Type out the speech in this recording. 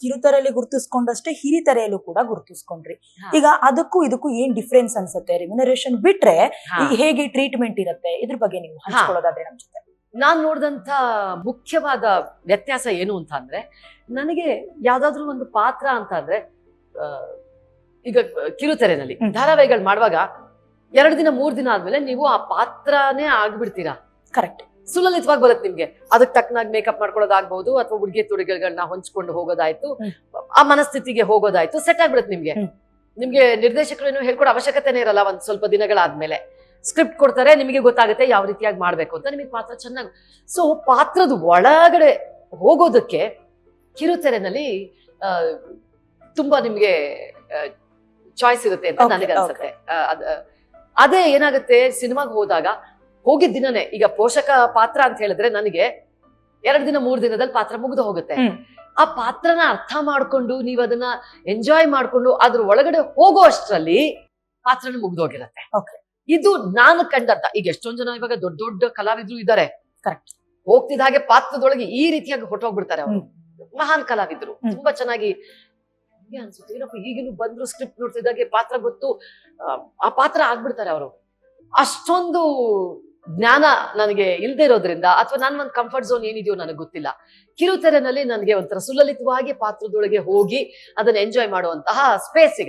ಕಿರುತೆರೆಯಲ್ಲಿ ಗುರುತಿಸ್ಕೊಂಡಷ್ಟೇ ಹಿರಿತೆರೆಯಲ್ಲೂ ಕೂಡ ಗುರುತಿಸ್ಕೊಂಡ್ರಿ. ಈಗ ಅದಕ್ಕೂ ಇದಕ್ಕೂ ಏನ್ ಡಿಫ್ರೆನ್ಸ್ ಅನ್ಸುತ್ತೆ? ರೆಮ್ಯುನರೇಷನ್ ಬಿಟ್ರೆ ಈಗ ಹೇಗೆ ಟ್ರೀಟ್ಮೆಂಟ್ ಇರುತ್ತೆ, ಇದ್ರ ಬಗ್ಗೆ ನೀವು ಹಂಚ್ಕೊಳ್ಳೋದಾದ್ರೆ ನಮ್ ಜೊತೆ. ನಾನ್ ನೋಡಿದಂತ ಮುಖ್ಯವಾದ ವ್ಯತ್ಯಾಸ ಏನು ಅಂತ ಅಂದ್ರೆ, ನನಗೆ ಯಾವ್ದಾದ್ರು ಒಂದು ಪಾತ್ರ ಅಂತ ಅಂದ್ರೆ, ಈಗ ಕಿರುತೆರೆನಲ್ಲಿ ಧಾರಾವಾಹಿಗಳು ಮಾಡುವಾಗ 2 ದಿನ 3 ದಿನ ಆದ್ಮೇಲೆ ನೀವು ಆ ಪಾತ್ರನೇ ಆಗ್ಬಿಡ್ತೀರಾ. ಕರೆಕ್ಟ್. ಸುಲಲಿತವಾಗಿ ಬರುತ್ತೆ ನಿಮ್ಗೆ. ಅದಕ್ಕೆ ತಕ್ಕನಾಗಿ ಮೇಕಪ್ ಮಾಡ್ಕೊಳ್ಳೋದಾಗ್ಬಹುದು, ಅಥವಾ ಉಡುಗೆ ತೊಡುಗೆಗಳನ್ನ ಹೊಂಚ್ಕೊಂಡು ಹೋಗೋದಾಯ್ತು, ಆ ಮನಸ್ಥಿತಿಗೆ ಹೋಗೋದಾಯ್ತು, ಸೆಟ್ ಆಗ್ಬಿಡುತ್ತೆ ನಿಮ್ಗೆ. ನಿಮ್ಗೆ ನಿರ್ದೇಶಕರು ಏನು ಹೇಳ್ಕೊಡೋ ಅವಶ್ಯಕತೆನೇ ಇರಲ್ಲ. ಒಂದ್ ಸ್ವಲ್ಪ ದಿನಗಳಾದ್ಮೇಲೆ ಸ್ಕ್ರಿಪ್ಟ್ ಕೊಡ್ತಾರೆ, ನಿಮಗೆ ಗೊತ್ತಾಗುತ್ತೆ ಯಾವ ರೀತಿಯಾಗಿ ಮಾಡ್ಬೇಕು ಅಂತ. ನಿಮಗೆ ಪಾತ್ರ ಚೆನ್ನಾಗಿ, ಸೊ ಪಾತ್ರದ ಒಳಗಡೆ ಹೋಗೋದಕ್ಕೆ ಕಿರುತೆರೆನಲ್ಲಿ ತುಂಬಾ ನಿಮ್ಗೆ ಚಾಯ್ಸ್ ಇರುತ್ತೆ ಅಂತ ನನಗೆ ಅನ್ಸುತ್ತೆ. ಅದೇ ಏನಾಗುತ್ತೆ, ಸಿನಿಮಾಗೆ ಹೋದಾಗ ಹೋಗಿದ್ದ ದಿನನೇ, ಈಗ ಪೋಷಕ ಪಾತ್ರ ಅಂತ ಹೇಳಿದ್ರೆ ನನಗೆ 2 ದಿನ 3 ದಿನದಲ್ಲಿ ಪಾತ್ರ ಮುಗ್ದು ಹೋಗುತ್ತೆ. ಆ ಪಾತ್ರನ ಅರ್ಥ ಮಾಡ್ಕೊಂಡು ನೀವು ಅದನ್ನ ಎಂಜಾಯ್ ಮಾಡ್ಕೊಂಡು ಅದ್ರ ಒಳಗಡೆ ಹೋಗೋ ಅಷ್ಟರಲ್ಲಿ ಪಾತ್ರನ ಮುಗ್ದೋಗಿರತ್ತೆ. ಇದು ನಾನು ಕಂಡಂತ. ಈಗ ಎಷ್ಟೊಂದ್ ಜನ ಇವಾಗ ದೊಡ್ಡ ದೊಡ್ಡ ಕಲಾವಿದ್ರು ಇದ್ದಾರೆ, ಕರೆಕ್ಟ್, ಹೋಗ್ತಿದ್ದ ಹಾಗೆ ಪಾತ್ರದೊಳಗೆ ಈ ರೀತಿಯಾಗಿ ಹೊಟ್ಟೋಗ್ಬಿಡ್ತಾರೆ ಅವರು. ಮಹಾನ್ ಕಲಾವಿದ್ರು, ತುಂಬಾ ಚೆನ್ನಾಗಿ ಅನ್ಸುತ್ತೆ. ಏನಪ್ಪ ಈಗಿನ ಬಂದ್ರು ಸ್ಕ್ರಿಪ್ಟ್ ನೋಡ್ತಿದ್ದಾಗೆ ಪಾತ್ರ ಗೊತ್ತು, ಆ ಪಾತ್ರ ಆಗ್ಬಿಡ್ತಾರೆ ಅವರು. ಅಷ್ಟೊಂದು ಜ್ಞಾನ ನನಗೆ ಇಲ್ದೇ ಇರೋದ್ರಿಂದ, ಅಥವಾ ನನ್ನ ಒಂದು ಕಂಫರ್ಟ್ ಝೋನ್ ಏನಿದೆಯೋ ನನಗೆ ಗೊತ್ತಿಲ್ಲ. ಕಿರುತೆರೆನಲ್ಲಿ ನನಗೆ ಒಂಥರ ಸುಲಲಿತವಾಗಿ ಪಾತ್ರದೊಳಗೆ ಹೋಗಿ ಅದನ್ನ ಎಂಜಾಯ್ ಮಾಡುವಂತಹ ಸ್ಪೇಸ್ ಸಿಗುತ್ತೆ.